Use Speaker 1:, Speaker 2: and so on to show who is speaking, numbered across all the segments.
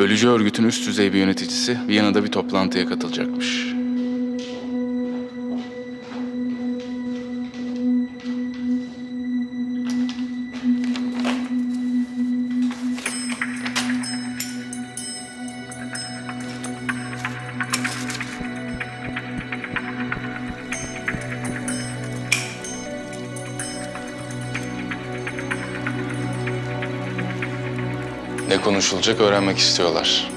Speaker 1: Bölücü örgütün üst düzey bir yöneticisi Viyana'da bir toplantıya katılacakmış. Ne konuşulacak öğrenmek istiyorlar.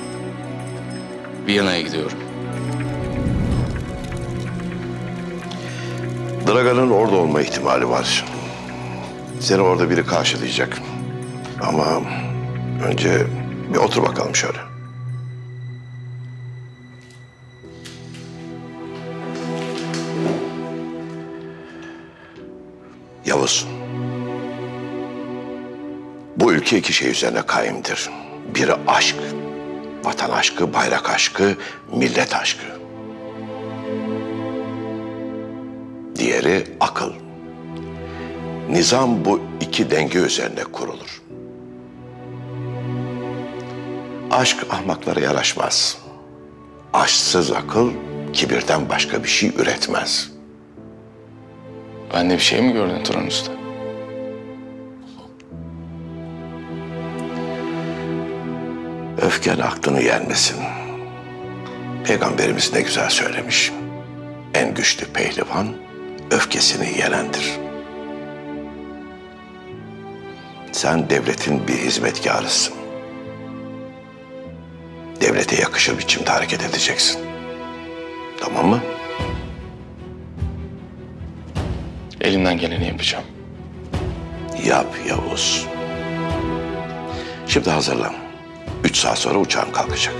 Speaker 1: Viyana'ya gidiyorum.
Speaker 2: Dragan'ın orada olma ihtimali var. Seni orada biri karşılayacak. Ama önce bir otur bakalım şöyle. Yavuz. Bu ülke iki şey üzerine kaimdir. Biri aşk, vatan aşkı, bayrak aşkı, millet aşkı. Diğeri akıl. Nizam bu iki denge üzerine kurulur. Aşk ahmaklara yaraşmaz. Aşksız akıl kibirden başka bir şey üretmez.
Speaker 1: Ben de bir şey mi gördün Turan Usta?
Speaker 2: Öfken aklını yenmesin. Peygamberimiz ne güzel söylemiş. En güçlü pehlivan öfkesini yenendir. Sen devletin bir hizmetkarısın. Devlete yakışır biçimde hareket edeceksin. Tamam mı?
Speaker 1: Elimden geleni yapacağım.
Speaker 2: Yap Yavuz. Şimdi hazırlan. 3 saat sonra uçağın kalkacak.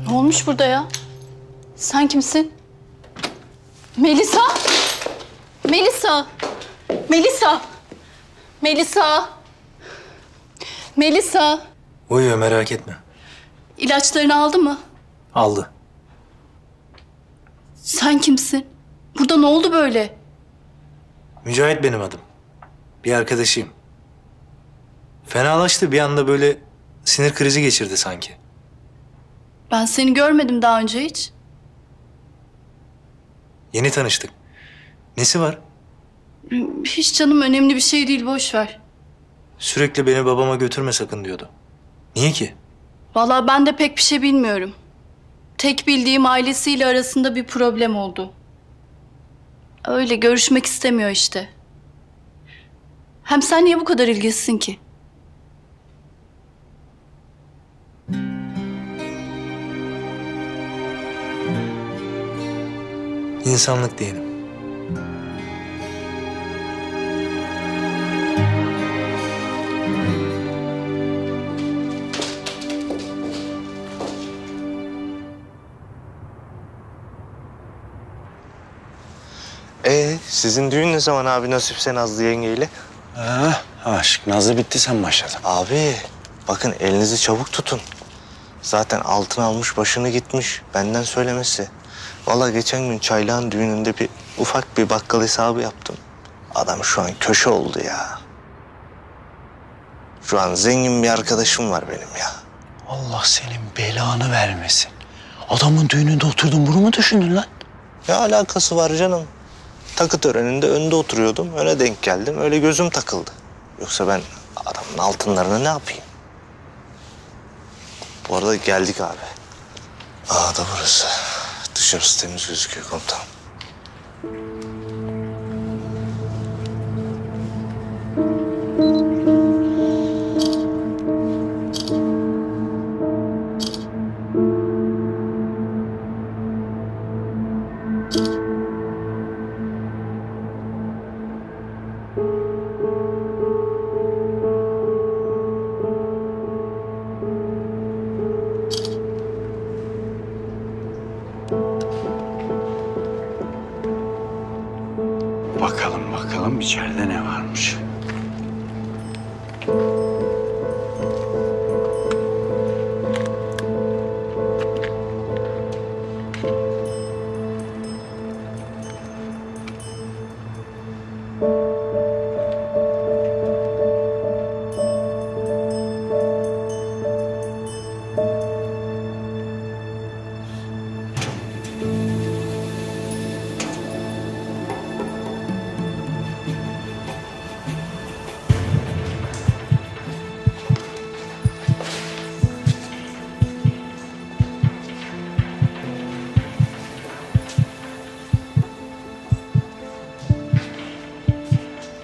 Speaker 3: Ne olmuş burada ya? Sen kimsin? Melisa! Melisa! Melisa! Melisa! Melisa!
Speaker 4: Uyuyor, merak etme.
Speaker 3: İlaçlarını aldı mı?
Speaker 4: Aldı.
Speaker 3: Sen kimsin? Burada ne oldu böyle?
Speaker 4: Mücahit benim adım. Bir arkadaşıyım. Fenalaştı, bir anda böyle sinir krizi geçirdi sanki.
Speaker 3: Ben seni görmedim daha önce hiç.
Speaker 4: Yeni tanıştık. Nesi var?
Speaker 3: Hiç canım, önemli bir şey değil, boş ver.
Speaker 4: Sürekli beni babama götürme sakın diyordu. Niye ki?
Speaker 3: Vallahi ben de pek bir şey bilmiyorum. Tek bildiğim ailesiyle arasında bir problem oldu. Öyle görüşmek istemiyor işte. Hem sen niye bu kadar ilgisizsin ki?
Speaker 4: İnsanlık diyelim.
Speaker 5: Sizin düğün ne zaman abi, nasipse Nazlı yengeyle?
Speaker 6: Aşk Nazlı bitti, sen başladın.
Speaker 5: Abi bakın, elinizi çabuk tutun. Zaten altın almış başını gitmiş, benden söylemesi. Vallahi geçen gün Çaylak'ın düğününde bir ufak bir bakkal hesabı yaptım. Adam şu an köşe oldu ya. Şu an zengin bir arkadaşım var benim ya.
Speaker 6: Allah senin belanı vermesin. Adamın düğününde oturdun, bunu mu düşündün lan?
Speaker 5: Ne alakası var canım? Takı töreninde önde oturuyordum, öne denk geldim. Öyle gözüm takıldı. Yoksa ben adamın altınlarını ne yapayım? Bu arada geldik abi. Aa da burası. Dışarısı temiz gözüküyor komutanım.
Speaker 6: içeride ne varmış.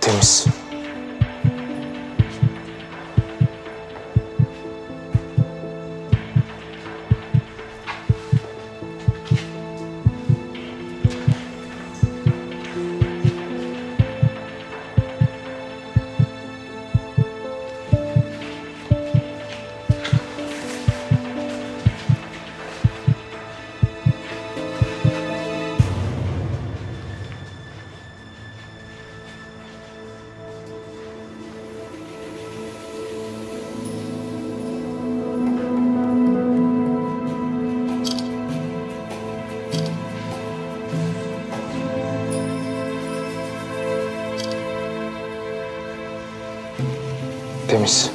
Speaker 5: Temiz. Temiz.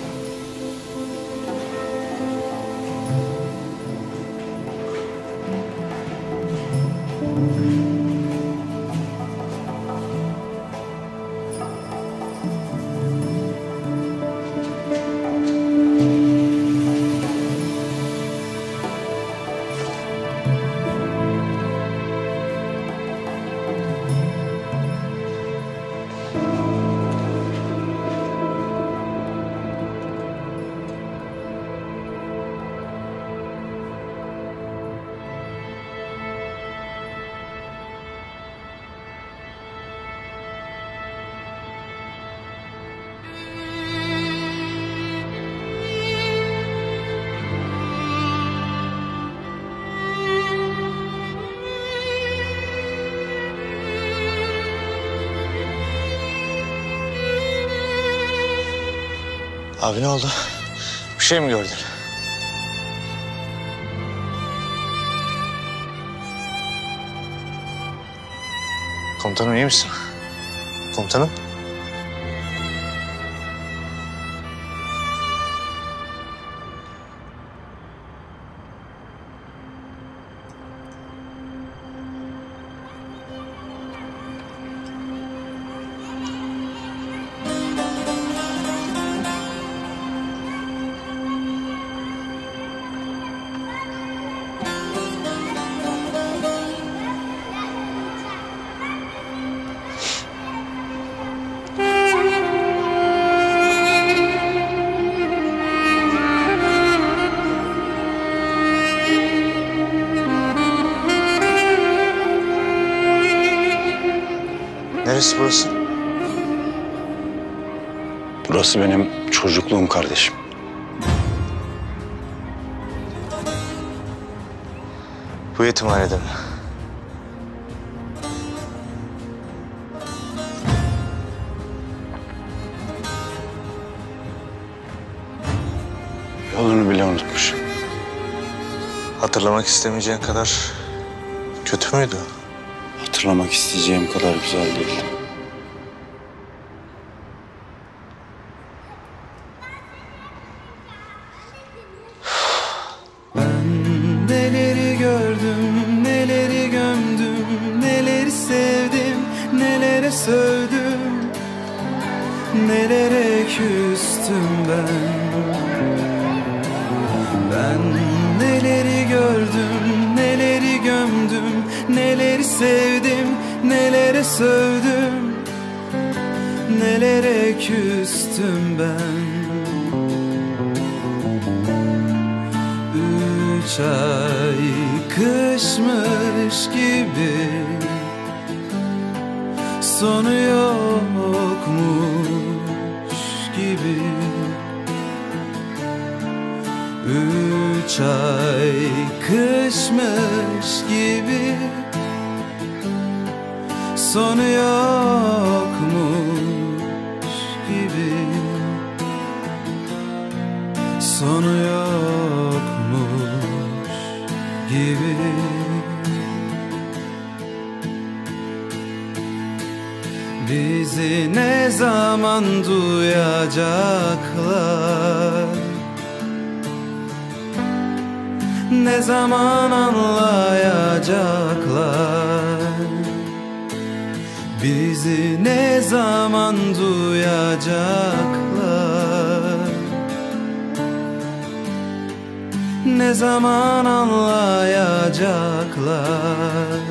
Speaker 5: Abi ne oldu? Bir şey mi gördün? Komutanım iyi misin? Komutanım? Neresi burası?
Speaker 6: Burası benim çocukluğum kardeşim.
Speaker 5: Bu yetimhanede mi?
Speaker 6: Yolunu bile unutmuş.
Speaker 5: Hatırlamak istemeyeceğin kadar kötü müydü?
Speaker 6: Hatırlamak isteyeceğim kadar güzel değil.
Speaker 7: Neleri gördüm, neleri gömdüm, neleri sevdim, nelere sövdüm, nelere küstüm ben. Ben neleri gördüm, neleri gömdüm, neleri sevdim, nelere sövdüm, nelere küstüm ben. 3 ay kışmış gibi, sonu yokmuş gibi. 3 ay kışmış gibi, sonu yokmuş sonu yokmuş gibi. Bizi ne zaman duyacaklar? Ne zaman anlayacaklar? Bizi ne zaman duyacaklar? Ne zaman anlayacaklar?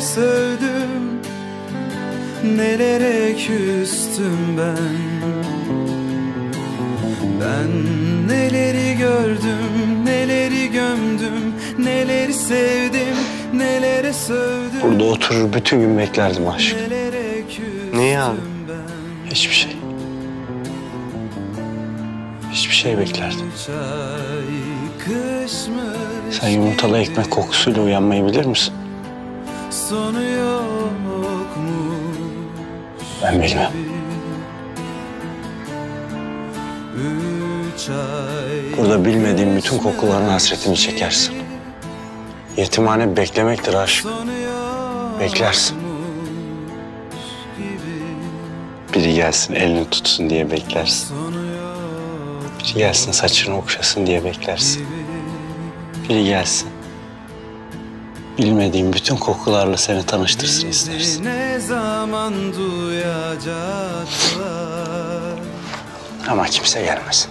Speaker 7: Sövdüm, nelere küstüm ben. Ben neleri gördüm, neleri gömdüm, neleri sevdim, nelere sövdüm.
Speaker 6: Burada oturur bütün gün beklerdim aşk.
Speaker 5: Niye abi?
Speaker 6: Hiçbir şey. Hiçbir şey beklerdim. Sen yumurtalı ekmek kokusuyla uyanmayı bilir misin?
Speaker 7: Sonu yokmuş.
Speaker 6: Ben bilmem.
Speaker 7: 3 ay
Speaker 6: Burada bilmediğim bütün kokuların hasretini çekersin. Yetimhane beklemektir aşk. Beklersin. Biri gelsin elini tutsun diye beklersin. Biri gelsin saçını okşasın diye beklersin. Biri gelsin. Bilmediğim bütün kokularla seni tanıştırsın istersin.
Speaker 7: ne zaman duyacaklar?
Speaker 6: Ama kimse gelmesin.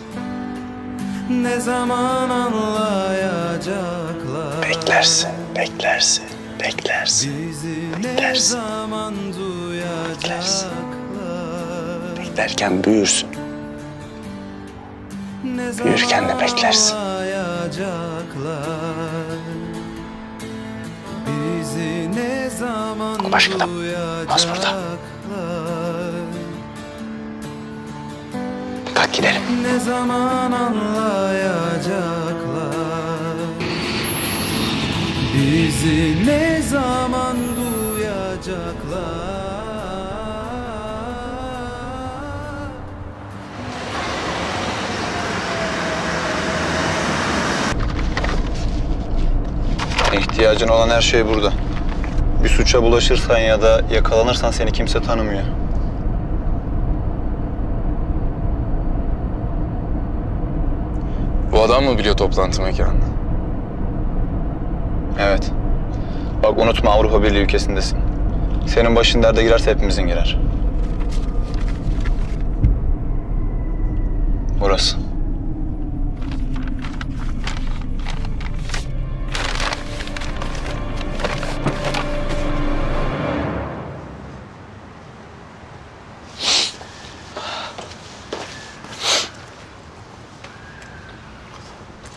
Speaker 7: Ne zaman anlayacaklar?
Speaker 6: Beklersin, beklersin, beklersin.
Speaker 7: Bizi ne
Speaker 6: Beklersin.
Speaker 7: zaman duyacaklar?
Speaker 6: Beklerken büyürsün.
Speaker 7: Ne
Speaker 6: Büyürken de beklersin.
Speaker 7: anlayacaklar? Bizi ne zaman
Speaker 6: Başka da olmaz burada. Kalk gidelim.
Speaker 7: Ne zaman anlayacaklar? Bizi ne zaman duyacaklar?
Speaker 8: İhtiyacın olan her şey burada. Bir suça bulaşırsan ya da yakalanırsan seni kimse tanımıyor.
Speaker 1: Bu adam mı biliyor toplantı mekanını?
Speaker 8: Evet. Bak unutma Avrupa Birliği ülkesindesin. Senin başın derde girerse hepimizin girer. Burası.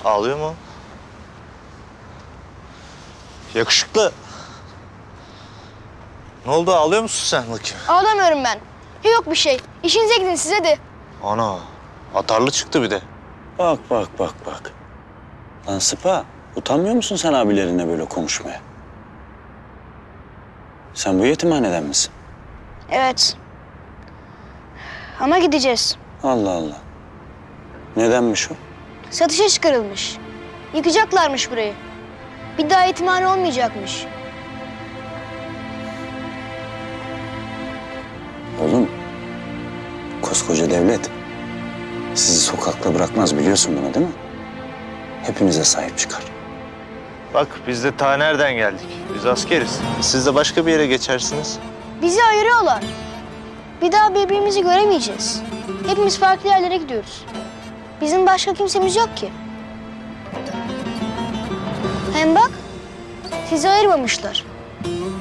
Speaker 5: Ağlıyor mu? Yakışıklı. Ne oldu, ağlıyor musun sen bakayım?
Speaker 9: Ağlamıyorum ben. Yok bir şey. İşinize gidin siz hadi.
Speaker 5: Ana, atarlı çıktı bir de.
Speaker 6: Bak, bak, bak, bak. Lan Sıpa, utanmıyor musun sen abilerine böyle konuşmaya? Sen bu yetimhaneden misin?
Speaker 9: Evet. Ama gideceğiz.
Speaker 6: Allah Allah. Nedenmiş o?
Speaker 9: Satışa çıkarılmış. Yıkacaklarmış burayı. Bir daha yetimhane olmayacakmış.
Speaker 6: Oğlum, koskoca devlet sizi sokakta bırakmaz biliyorsun bunu değil mi? Hepinize sahip çıkar.
Speaker 5: Bak biz de ta nereden geldik? Biz askeriz. Siz de başka bir yere geçersiniz.
Speaker 9: Bizi ayırıyorlar. Bir daha birbirimizi göremeyeceğiz. Hepimiz farklı yerlere gidiyoruz. Bizim başka kimsemiz yok ki. Hem bak, sizi ayırmamışlar.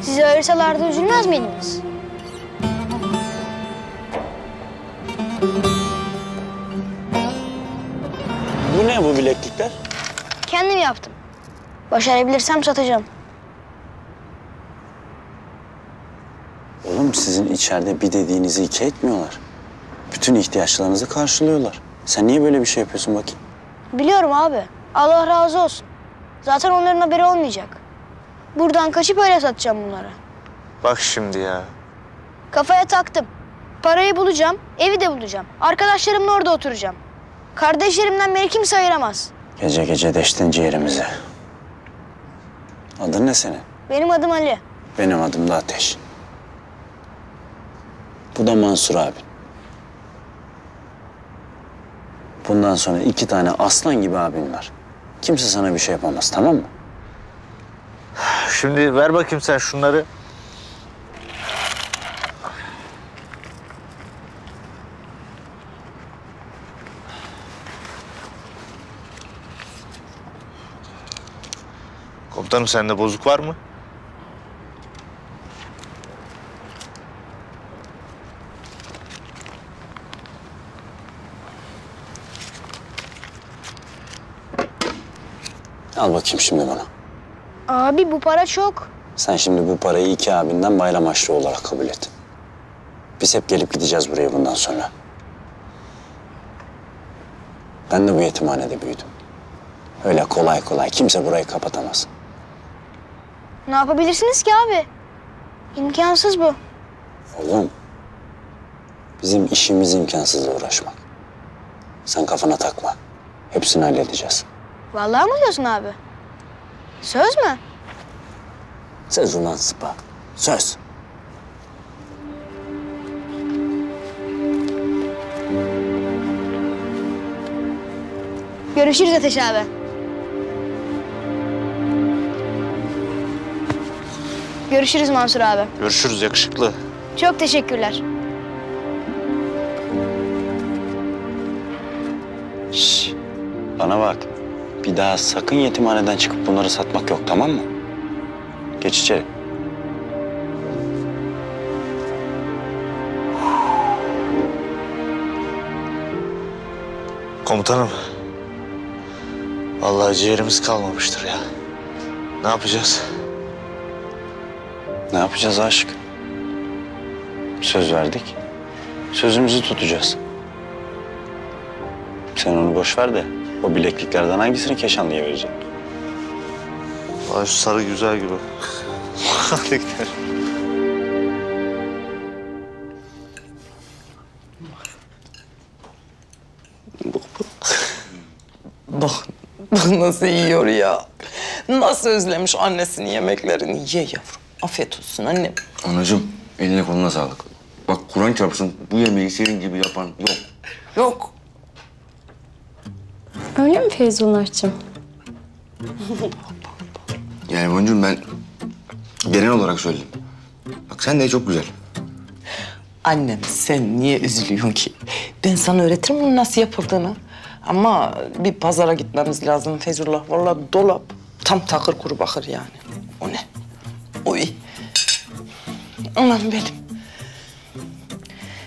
Speaker 9: Sizi ayırsalardı üzülmez miydiniz?
Speaker 6: Bu ne bu bileklikler?
Speaker 9: Kendim yaptım. Başarabilirsem satacağım.
Speaker 6: Oğlum sizin içeride bir dediğinizi iki etmiyorlar. Bütün ihtiyaçlarınızı karşılıyorlar. Sen niye böyle bir şey yapıyorsun bakayım?
Speaker 9: Biliyorum abi. Allah razı olsun. Zaten onların haberi olmayacak. Buradan kaçıp öyle satacağım bunları.
Speaker 5: Bak şimdi ya.
Speaker 9: Kafaya taktım. Parayı bulacağım, evi de bulacağım. Arkadaşlarımla orada oturacağım. Kardeşlerimden beni kimse ayıramaz.
Speaker 6: Gece gece deştin ciğerimizi. Adın ne senin?
Speaker 9: Benim adım Ali.
Speaker 6: Benim adım da Ateş. Bu da Mansur abi. Bundan sonra 2 tane aslan gibi abin var. Kimse sana bir şey yapamaz, tamam mı?
Speaker 5: Şimdi ver bakayım sen şunları. Komutanım sende bozuk var mı?
Speaker 6: Al bakayım şimdi bana.
Speaker 9: Abi bu para çok.
Speaker 6: Sen şimdi bu parayı 2 abinden bayram harçlığı olarak kabul et. Biz hep gelip gideceğiz buraya bundan sonra. Ben de bu yetimhanede büyüdüm. Öyle kolay kolay kimse burayı kapatamaz.
Speaker 9: Ne yapabilirsiniz ki abi? İmkansız bu.
Speaker 6: Oğlum, bizim işimiz imkansızla uğraşmak. Sen kafana takma. Hepsini halledeceğiz.
Speaker 9: Vallahi mı diyorsun abi? Söz mü?
Speaker 6: Söz ulan sıpa. Söz.
Speaker 9: Görüşürüz Ateş abi. Görüşürüz Mansur abi.
Speaker 5: Görüşürüz yakışıklı.
Speaker 9: Çok teşekkürler.
Speaker 6: Şşş. Bana bak. Bir daha sakın yetimhaneden çıkıp bunları satmak yok, tamam mı? Geç içeri.
Speaker 5: Komutanım. Vallahi ciğerimiz kalmamıştır ya. Ne yapacağız?
Speaker 6: Ne yapacağız aşık? Söz verdik. Sözümüzü tutacağız. Sen onu boş ver de o bilekliklerden hangisini Keşanlı'ya vereceksin?
Speaker 5: Vay şu sarı güzel gibi. Hadi gidelim.
Speaker 10: Bak nasıl yiyor ya. Nasıl özlemiş annesinin yemeklerini. Ye yavrum. Afiyet olsun annem.
Speaker 11: Anacığım eline koluna sağlık. Bak Kur'an çarpsın bu yemeği senin gibi yapan yok.
Speaker 10: Yok.
Speaker 12: Öyle mi Feyzullah'cığım?
Speaker 11: Yani Boncuğum ben genel olarak söyledim. Bak sen de çok güzel.
Speaker 10: Annem sen niye üzülüyorsun ki? Ben sana öğretirim bunun nasıl yapıldığını. Ama bir pazara gitmemiz lazım Feyzullah. Vallahi dolap tam takır kuru bakır yani. O ne? Oy. Anam benim.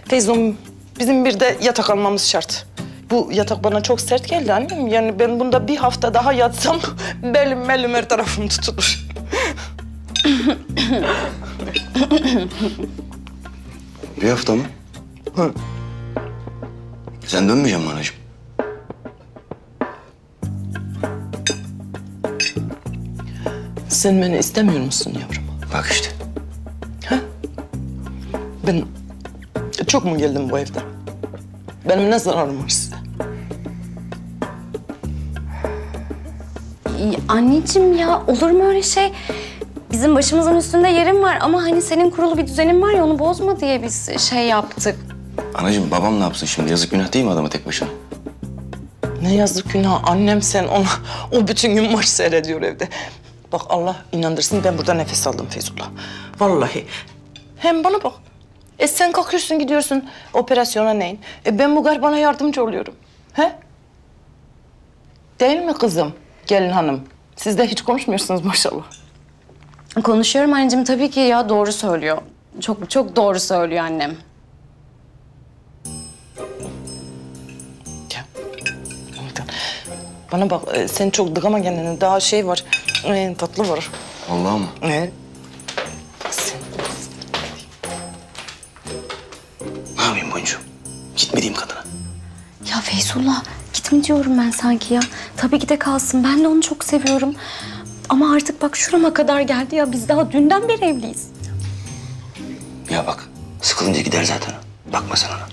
Speaker 10: Feyzum bizim bir de yatak almamız şart. Bu yatak bana çok sert geldi annem. Yani ben bunda bir hafta daha yatsam belim her tarafım tutulur.
Speaker 11: Bir hafta mı?
Speaker 10: Hı.
Speaker 11: Sen dönmeyeceksin mi anacığım?
Speaker 10: Sen beni istemiyor musun yavrum?
Speaker 11: Bak işte.
Speaker 10: Ha? Ben çok mu geldim bu evde? Benim ne zararım var size?
Speaker 12: Anneciğim ya olur mu öyle şey? Bizim başımızın üstünde yerin var ama hani senin kurulu bir düzenin var ya onu bozma diye biz şey yaptık.
Speaker 11: Anacığım babam ne yapsın şimdi? Yazık günah değil mi adama tek başına?
Speaker 10: Ne yazık günah annem sen ona o bütün gün maç seyrediyor evde. Bak Allah inandırsın ben burada nefes aldım Feyzullah. Vallahi. Hem bana bak. Sen kalkıyorsun gidiyorsun operasyona neyin? Ben bu garbana yardımcı oluyorum. He? Değil mi kızım? Gelin hanım. Siz de hiç konuşmuyorsunuz maşallah.
Speaker 12: Konuşuyorum anneciğim tabii ki ya doğru söylüyor. Çok çok doğru söylüyor annem.
Speaker 10: Bana bak sen çok dıkama kendini. Daha şey var. Tatlı var.
Speaker 11: Vallahi mı?
Speaker 10: Evet.
Speaker 11: Ne yapayım boncuğum? Gitmediğim kadına.
Speaker 12: Ya Feyzullah gitme diyorum ben sanki ya. Tabii ki de kalsın. Ben de onu çok seviyorum. Ama artık bak şurama kadar geldi ya. Biz daha dünden beri evliyiz.
Speaker 11: Ya bak, sıkılınca gider zaten. Bakma sen ona.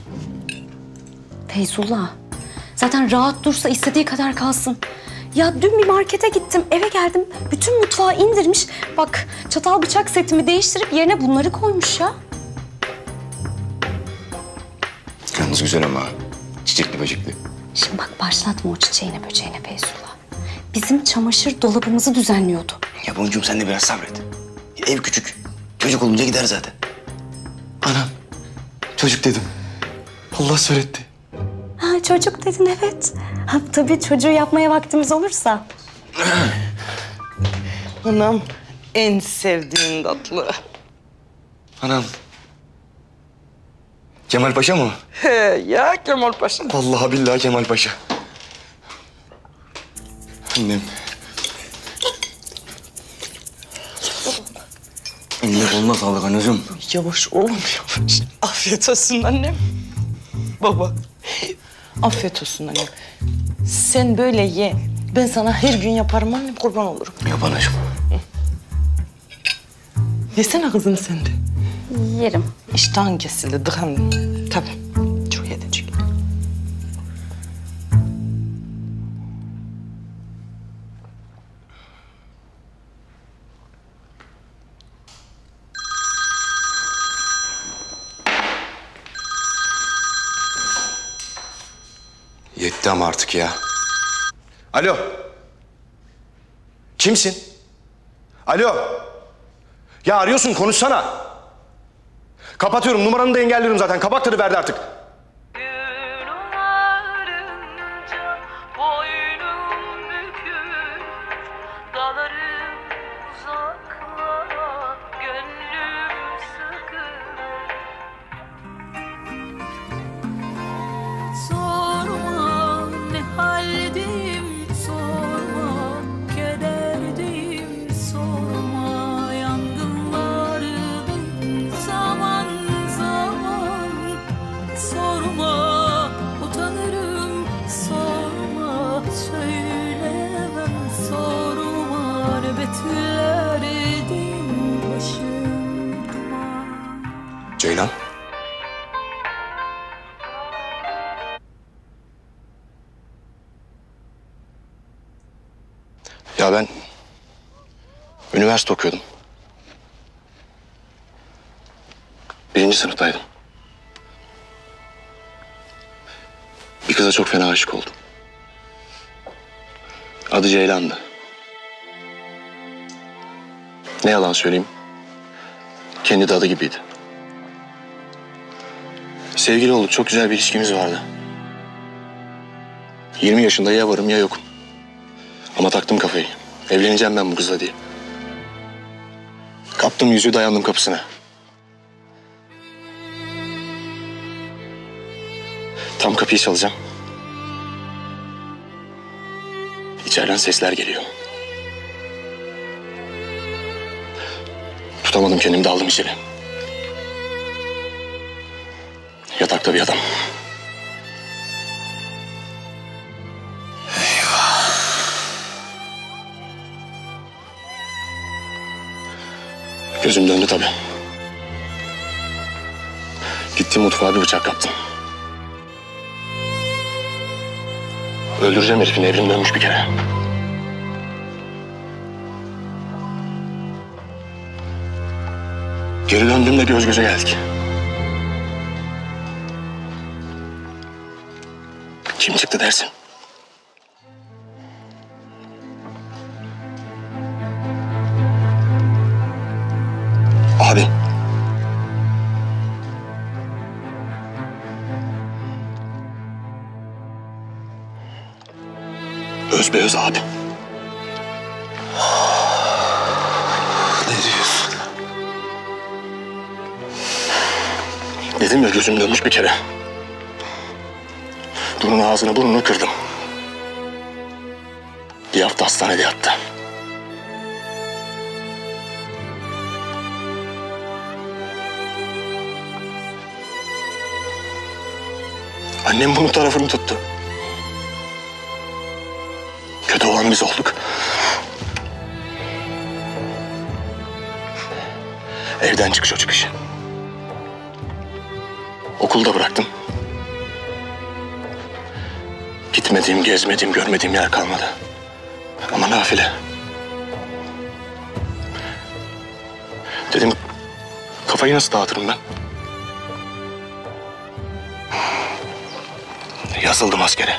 Speaker 12: Feyzullah. Zaten rahat dursa istediği kadar kalsın. Ya dün bir markete gittim, eve geldim. Bütün mutfağı indirmiş. Bak çatal bıçak setimi değiştirip yerine bunları koymuş ya.
Speaker 11: Yalnız güzel ama. Çiçekli böcekli.
Speaker 12: Şimdi bak başlatma o çiçeğine böceğine Feyzullah. Bizim çamaşır dolabımızı düzenliyordu.
Speaker 11: Ya boncuğum sen de biraz sabret. Ev küçük. Çocuk olunca gider zaten. Anam. Çocuk dedim. Allah söyletti.
Speaker 12: Ha çocuk dedin evet. Ha, tabii çocuğu yapmaya vaktimiz olursa.
Speaker 10: Anam en sevdiğim tatlı.
Speaker 11: Anam. Kemal Paşa mı?
Speaker 10: He ya Kemal Paşa.
Speaker 11: Vallahi billahi Kemal Paşa. Annem. Eline koluna sağlık anneciğim.
Speaker 10: Yavaş oğlum yavaş. Afiyet olsun annem. Baba. Afiyet olsun annem. Sen böyle ye. Ben sana her gün yaparım annem, kurban olurum.
Speaker 11: Yap anacığım.
Speaker 10: Yesene kızım sen de.
Speaker 12: Yerim.
Speaker 10: İştahın kesildi, dıkandın. Tabii. Çok yedin çünkü.
Speaker 11: Yetti ama artık ya. Alo. Kimsin? Alo. Ya arıyorsun, konuşsana. Kapatıyorum, numaranı da engelliyorum zaten. Kapat tadı verdi artık.
Speaker 13: Sorma ne haldeyim, sorma kederdeyim, sorma yangınlardayım zaman zaman, sorma utanırım, sorma söylemem, sorma nöbetler edeyim başım duman.
Speaker 11: Ceylan. Ya ben üniversite okuyordum. 1. sınıftaydım. Bir kıza çok fena aşık oldum. Adı Ceylan'dı. Ne yalan söyleyeyim, kendi de adı gibiydi. Sevgili olduk, çok güzel bir ilişkimiz vardı. 20 yaşında ya varım ya yokum. Ama taktım kafayı. Evleneceğim ben bu kızla diye. Kaptım yüzüğü, dayandım kapısına. Tam kapıyı çalacağım. İçeriden sesler geliyor. Tutamadım kendimi, daldım içeri. Yatakta bir adam. Gözüm döndü tabii. Gittim mutfağa, bir bıçak kaptım. Öldüreceğim herifin, evrim dönmüş bir kere. Geri döndüğümde göz göze geldik. Kim çıktı dersin? Abi. Özbeöz abi. Ne diyor?
Speaker 14: Dedim ya gözüm dönmüş bir kere. Bunun ağzını burnunu kırdım. Bir hafta hastanede yattı. Annem bunun tarafını tuttu. Kötü olan biz olduk. Evden çıkış o çıkış. Okulda bıraktım. Gitmediğim, gezmediğim, görmediğim yer kalmadı. Ama nafile. Dedim, kafayı nasıl dağıtırım ben? Yazıldım askere.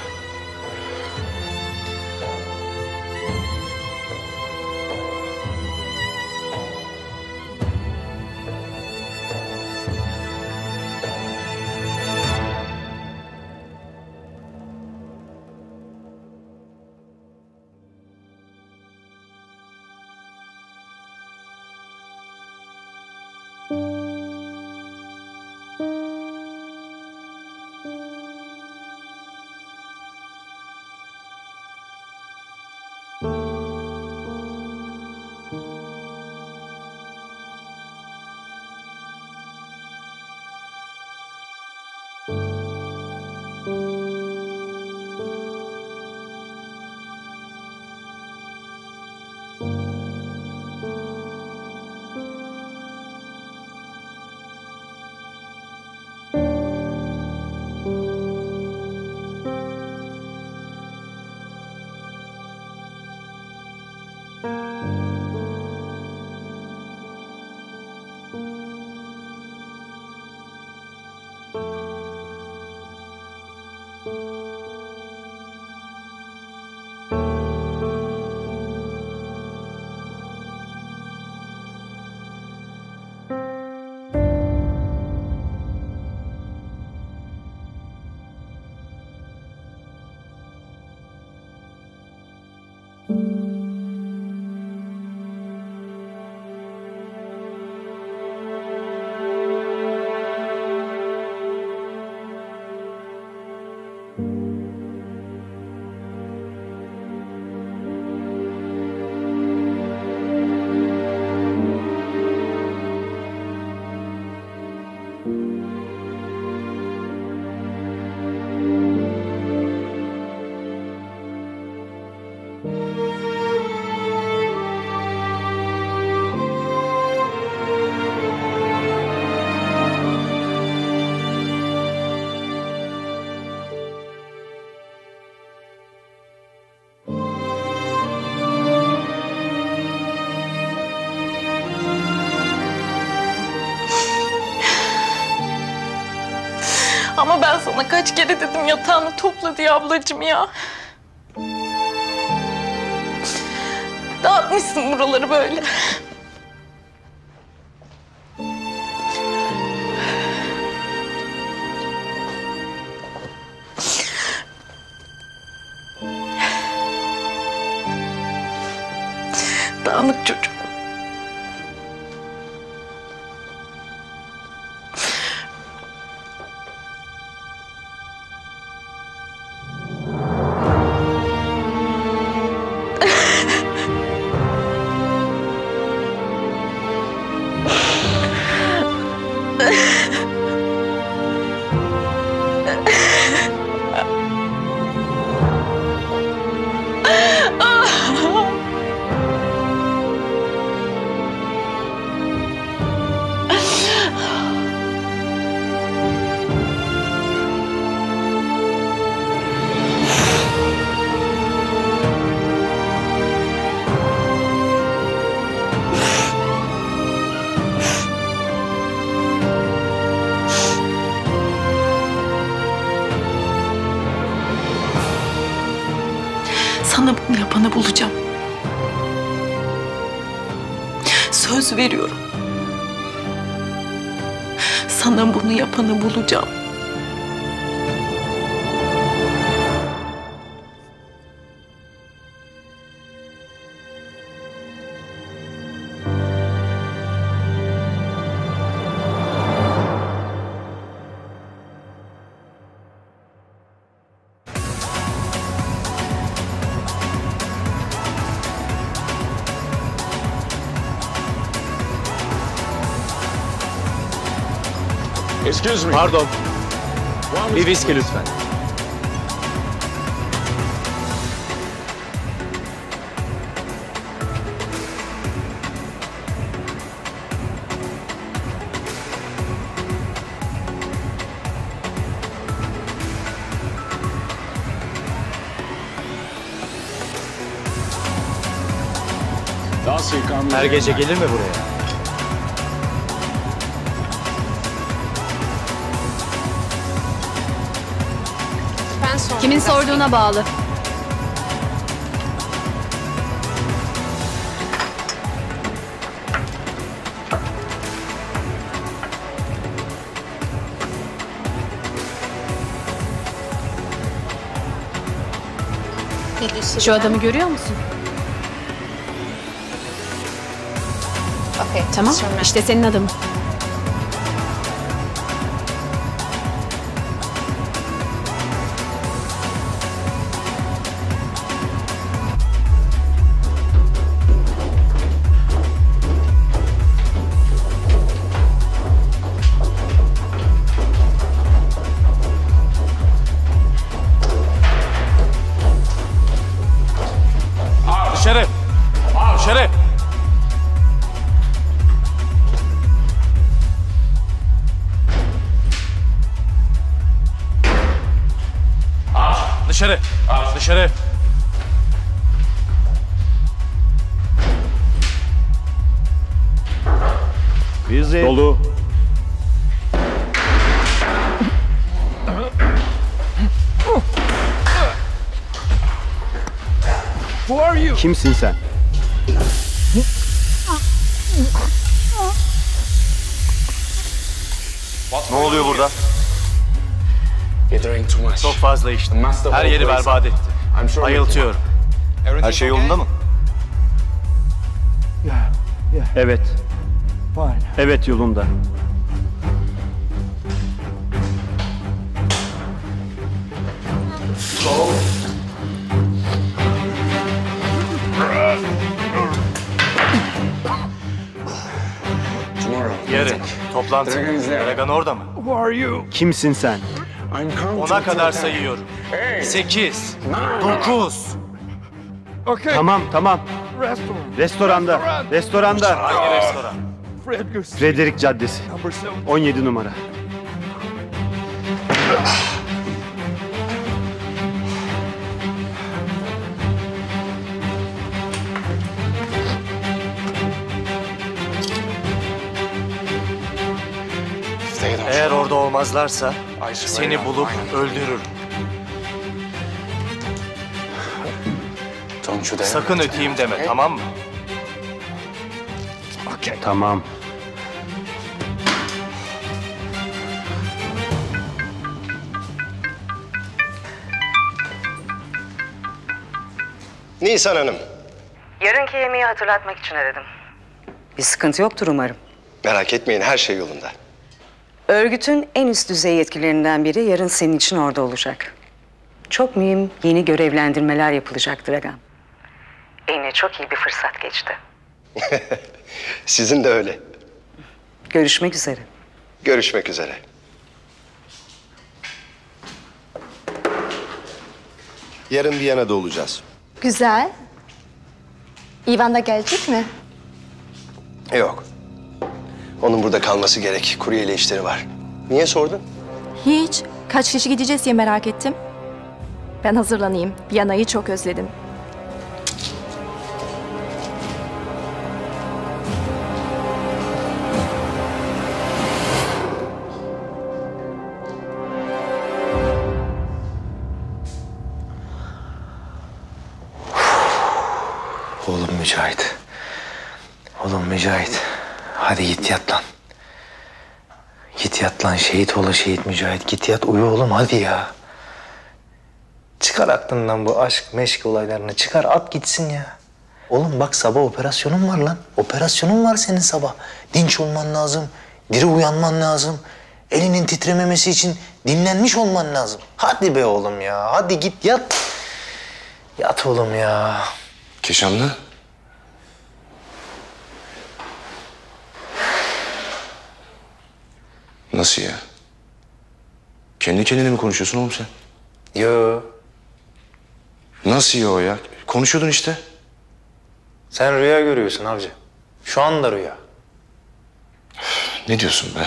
Speaker 10: Ama ben sana kaç kere dedim yatağını topla diye ablacığım ya. Dağıtmışsın buraları böyle. Dağınık çocuk. Sana bunu yapanı bulacağım. Söz veriyorum. Sana bunu yapanı bulacağım.
Speaker 15: Pardon. Bir viski lütfen. Her gece gelir mi buraya?
Speaker 3: Kimin sorduğuna bağlı. Şu adamı görüyor musun? Tamam, işte senin adamın.
Speaker 15: Dışarı! Dışarı! Dışarı! Dışarı!
Speaker 16: Dolu. Kimsin sen?
Speaker 15: Ne oluyor burada? Çok fazla içtim. Her yeri berbat etti. Ayıltıyorum. Her şey yolunda mı?
Speaker 16: Evet. Evet yolunda.
Speaker 15: Yarın toplantı. Dragan orada mı?
Speaker 16: Kimsin sen?
Speaker 15: 10'a kadar sayıyorum. 8, 9.
Speaker 16: Tamam tamam. Restoranda. Restoranda.
Speaker 15: Hangi restoran?
Speaker 16: Frederick Caddesi. 17 numara.
Speaker 15: Eğer orada olmazlarsa seni bulup öldürürüm. Sakın öteyim deme, tamam mı?
Speaker 16: Tamam.
Speaker 2: Nisan Hanım.
Speaker 17: Yarınki yemeği hatırlatmak için aradım. Bir sıkıntı yoktur umarım.
Speaker 2: Merak etmeyin, her şey yolunda.
Speaker 17: Örgütün en üst düzey yetkililerinden biri yarın senin için orada olacak. Çok mühim yeni görevlendirmeler yapılacak Dragan. Eline çok iyi bir fırsat geçti.
Speaker 2: Sizin de öyle.
Speaker 17: Görüşmek üzere.
Speaker 2: Görüşmek üzere. Yarın Viyana'da olacağız.
Speaker 18: Güzel. İvan da gelecek mi?
Speaker 2: Yok. Onun burada kalması gerek. Kuryeyle işleri var. Niye sordun?
Speaker 18: Hiç. Kaç kişi gideceğiz diye merak ettim. Ben hazırlanayım. Viyana'yı çok özledim.
Speaker 5: Oğlum Mücahit. Oğlum Mücahit. Hadi git yat lan. Git yat lan. Şehit ola şehit Mücahit. Git yat uyu oğlum hadi ya. Çıkar aklından bu aşk meşk olaylarını. Çıkar at gitsin ya. Oğlum bak sabah operasyonun var lan. Operasyonun var senin sabah. Dinç olman lazım. Diri uyanman lazım. Elinin titrememesi için dinlenmiş olman lazım. Hadi be oğlum ya. Hadi git yat. Yat oğlum ya.
Speaker 2: Keşanlı. Nasıl ya? Kendi kendine mi konuşuyorsun oğlum sen?
Speaker 5: Yo.
Speaker 2: Nasıl yo ya? Konuşuyordun işte.
Speaker 5: Sen rüya görüyorsun avcı. Şu anda rüya.
Speaker 2: Ne diyorsun be?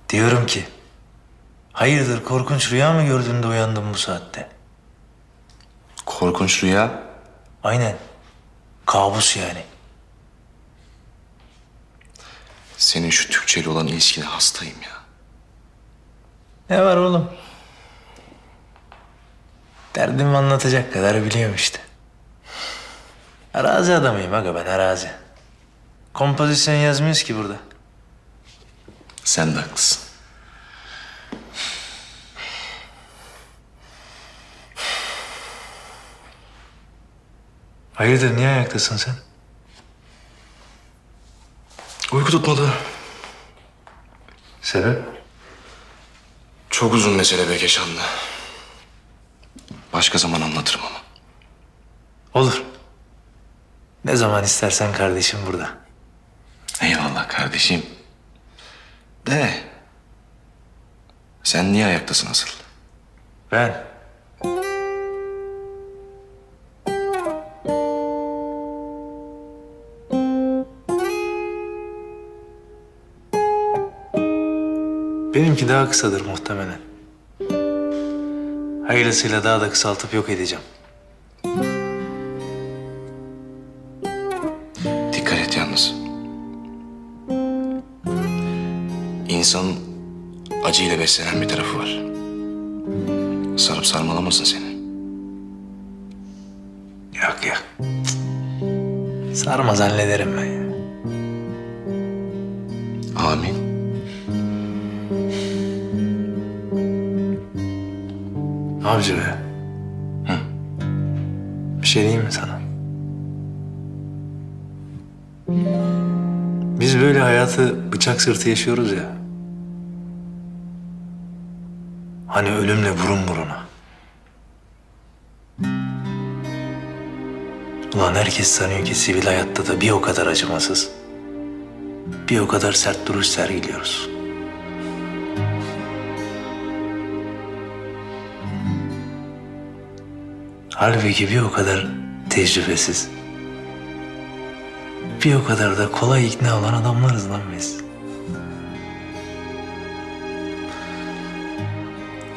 Speaker 5: Diyorum ki, hayırdır korkunç rüya mı gördün de uyandın bu saatte?
Speaker 2: Korkunç rüya?
Speaker 5: Aynen. Kabus yani.
Speaker 2: Senin şu Türkçeyle olan ilişkine hastayım ya.
Speaker 5: Ne var oğlum? Derdimi anlatacak kadar biliyorum işte. Arazi adamıyım aga ben, arazi. Kompozisyon yazmıyoruz ki burada.
Speaker 2: Sen de haklısın.
Speaker 5: Hayırdır, niye ayaktasın sen?
Speaker 2: Uyku tutmadı.
Speaker 5: Sebep?
Speaker 2: Çok uzun mesele be Keşanlı. Başka zaman anlatırım ama.
Speaker 5: Olur. Ne zaman istersen kardeşim burada.
Speaker 2: Eyvallah kardeşim. De. Sen niye ayaktasın asıl?
Speaker 5: Ben? Benimki daha kısadır muhtemelen. Hayırlısıyla daha da kısaltıp yok edeceğim.
Speaker 2: Dikkat et yalnız. İnsanın acıyla beslenen bir tarafı var. Sarıp sarmalamasın seni.
Speaker 5: Yok yok. Sarmaz, hallederim ben ya.
Speaker 2: Amin.
Speaker 5: Avcı be.
Speaker 2: Hı.
Speaker 5: Bir şey diyeyim mi sana? Biz böyle hayatı bıçak sırtı yaşıyoruz ya. Hani ölümle burun buruna. Ulan herkes sanıyor ki sivil hayatta da bir o kadar acımasız, bir o kadar sert duruş sergiliyoruz. Halbuki bir o kadar tecrübesiz, bir o kadar da kolay ikna olan adamlarız lan biz.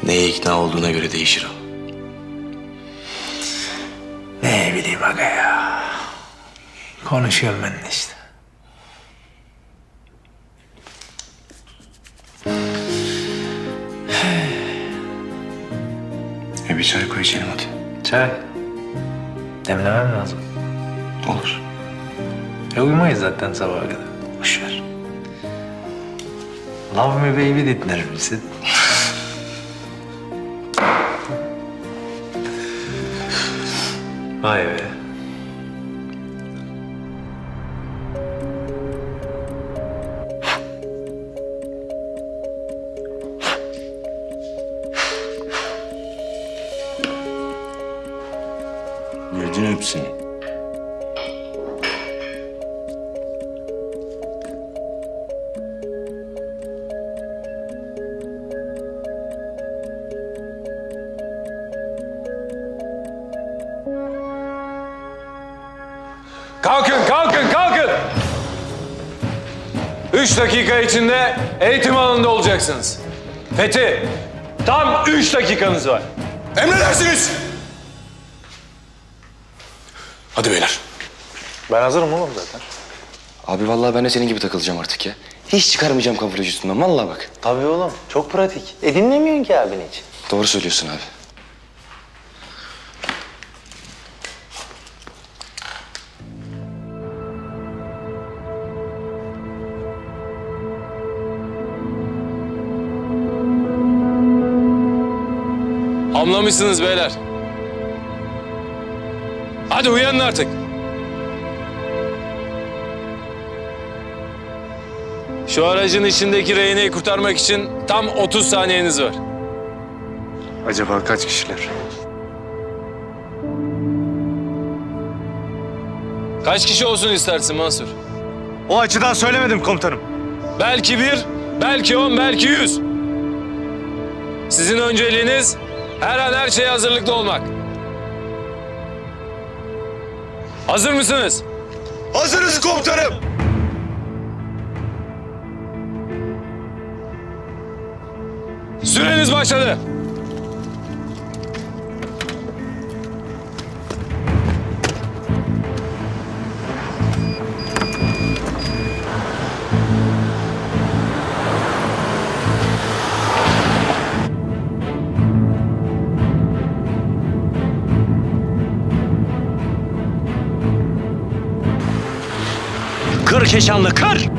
Speaker 2: Neye ikna olduğuna göre değişir o.
Speaker 5: Ne bileyim aga ya. Konuşuyorum ben de işte.
Speaker 2: Bir çay koy içelim hadi.
Speaker 5: Çay. Demlemem lazım.
Speaker 2: Olur.
Speaker 5: Uyumayız zaten sabaha kadar. Boş ver. Love me baby dinler misin? Vay be.
Speaker 2: Yedin hepsini.
Speaker 15: Kalkın, kalkın, kalkın! 3 dakika içinde eğitim alanında olacaksınız. Fethi, tam 3 dakikanız var.
Speaker 2: Emredersiniz! Hadi beyler.
Speaker 5: Ben hazırım oğlum zaten.
Speaker 11: Abi vallahi ben de senin gibi takılacağım artık ya. Hiç çıkarmayacağım kamuflaj üstünden vallahi bak.
Speaker 5: Tabii oğlum, çok pratik. Dinlemiyorsun ki abini hiç.
Speaker 11: Doğru söylüyorsun abi.
Speaker 15: Anlamışsınız beyler. Hadi uyanın artık. Şu aracın içindeki rehineyi kurtarmak için tam 30 saniyeniz var.
Speaker 16: Acaba kaç kişiler?
Speaker 15: Kaç kişi olsun istersin Mansur?
Speaker 4: O açıdan söylemedim komutanım.
Speaker 15: Belki 1, belki 10, belki 100. Sizin önceliğiniz her an her şeye hazırlıklı olmak. Hazır mısınız?
Speaker 4: Hazırız komutanım.
Speaker 15: Süreniz başladı.
Speaker 16: Kır Keşanlı, kır!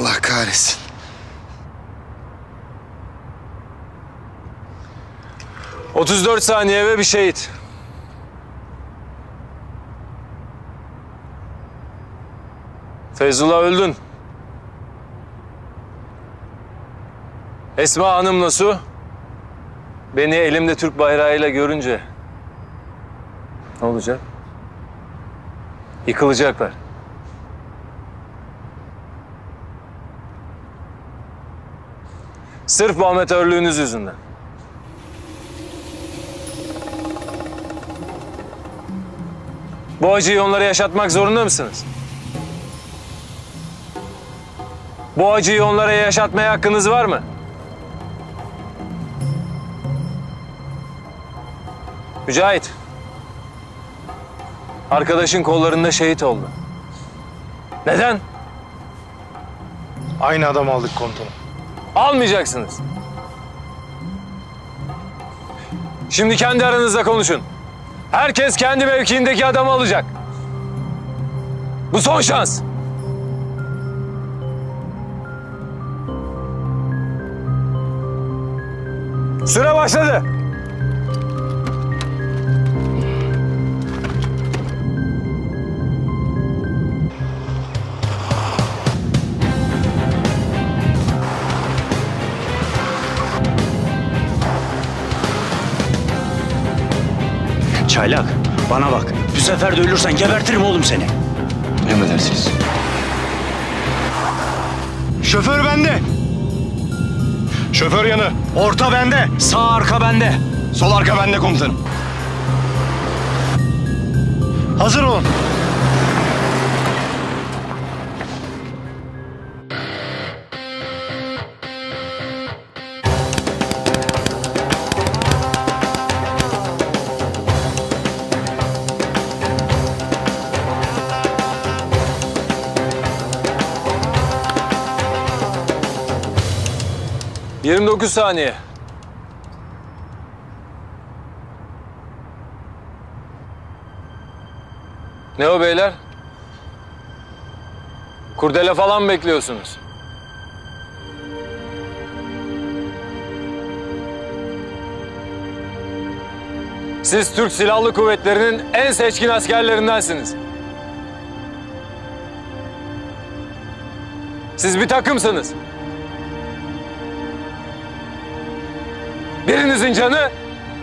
Speaker 2: Allah kahretsin.
Speaker 15: ...34 saniye ve bir şehit. Feyzullah öldün. Esma Hanım'la Su... ...beni elimde Türk bayrağıyla görünce... ...ne olacak? Yıkılacaklar. Sırf bu amatörlüğünüz yüzünden. Bu acıyı onlara yaşatmak zorunda mısınız? Bu acıyı onlara yaşatmaya hakkınız var mı? Mücahit. Arkadaşın kollarında şehit oldu. Neden?
Speaker 4: Aynı adam aldık komutanım.
Speaker 15: Almayacaksınız. Şimdi kendi aranızda konuşun. Herkes kendi mevkiindeki adamı alacak. Bu son şans. Süre başladı.
Speaker 16: Çaylak, bana bak. Bu sefer de ölürsen gebertirim oğlum seni.
Speaker 11: Emredersiniz.
Speaker 4: Şoför bende.
Speaker 11: Şoför yanı.
Speaker 4: Orta bende.
Speaker 16: Sağ arka bende.
Speaker 11: Sol arka bende komutanım.
Speaker 4: Hazır olun.
Speaker 15: — 29 saniye. Ne o beyler? Kurdele falan mı bekliyorsunuz? Siz Türk Silahlı Kuvvetleri'nin en seçkin askerlerindensiniz. Siz bir takımsınız. Birinizin canı,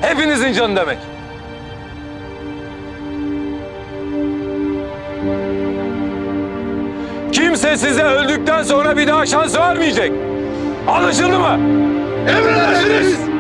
Speaker 15: hepinizin canı demek. Kimse size öldükten sonra bir daha şans vermeyecek. Anlaşıldı mı?
Speaker 11: Emredersiniz.